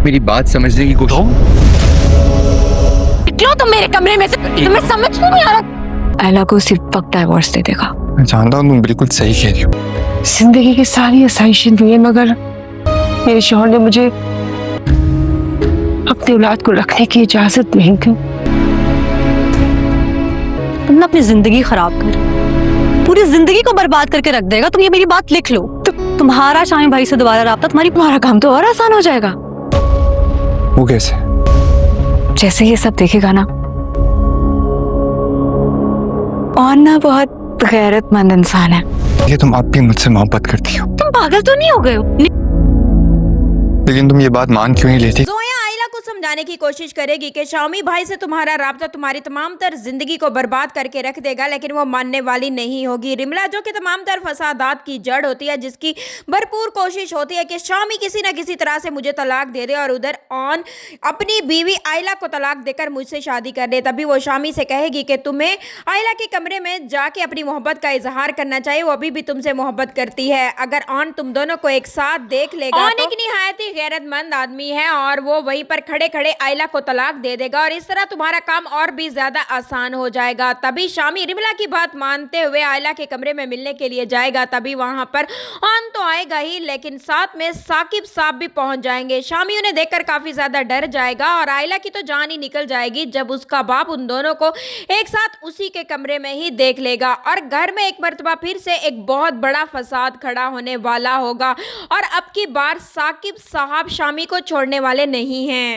मेरी बात समझने की कोशिश। क्यों तुम मेरे कमरे में से? तुम्हें समझ नहीं आ रहा? आयला को सिर्फ वक्त डाइवोर्स दे देगा। मैं जानता हूँ तुम बिल्कुल सही कह रही हो। जिंदगी की सारी आसाइशें दी है, मगर मेरे शौहर ने मुझे अपनी औलाद को रखने की इजाजत नहीं दी। तुमने अपनी जिंदगी खराब कर, पूरी जिंदगी को बर्बाद करके रख देगा। तुम ये मेरी बात लिख लो। तुम्हारा शामी भाई से दोबारा राब्ता, तुम्हारा काम तो और आसान हो जाएगा। वो कैसे? जैसे ये सब देखेगा ना, और ना बहुत गैरतमंद इंसान है। ये तुम अब भी मुझसे मोहब्बत करती हो। तुम पागल तो नहीं हो गए हो? लेकिन तुम ये बात मान क्यों नहीं लेती? जोया आयला को समझाने की कोशिश करेगी कि शामी भाई से तुम्हारा राब्ता तुम्हारी तमाम तर जिंदगी को बर्बाद करके रख देगा, लेकिन वो मानने वाली नहीं होगी। रिमला जो कि तमाम तर फसादात की जड़ होती है, जिसकी भरपूर कोशिश होती है कि शामी किसी न किसी तरह से मुझे तलाक दे दे और उधर ऑन अपनी बीवी आयला को तलाक देकर मुझसे शादी कर दे। तभी वो शामी से कहेगी कि तुम्हें आयला के कमरे में जाके अपनी मोहब्बत का इजहार करना चाहिए, वो अभी भी तुमसे मोहब्बत करती है। अगर ऑन तुम दोनों को एक साथ देख लेगा, ऑन एक निहायत ही गैरतमंद आदमी है और वो वहीं पर खड़े खड़े आयला को तलाक दे देगा और इस तरह तुम्हारा काम और भी ज्यादा आसान हो जाएगा। तभी शामी रिमला की बात मानते हुए आयला के कमरे में मिलने के लिए जाएगा। तभी वहां पर ऑन तो आएगा ही, लेकिन साथ में साकिब साहब भी पहुंच जाएंगे। शामी उन्हें देखकर काफी ज्यादा डर जाएगा और आयला की तो जान ही निकल जाएगी जब उसका बाप उन दोनों को एक साथ उसी के कमरे में ही देख लेगा। और घर में एक मर्तबा फिर से एक बहुत बड़ा फसाद खड़ा होने वाला होगा और अब की बार साकिब साहब शामी को छोड़ने वाले नहीं हैं।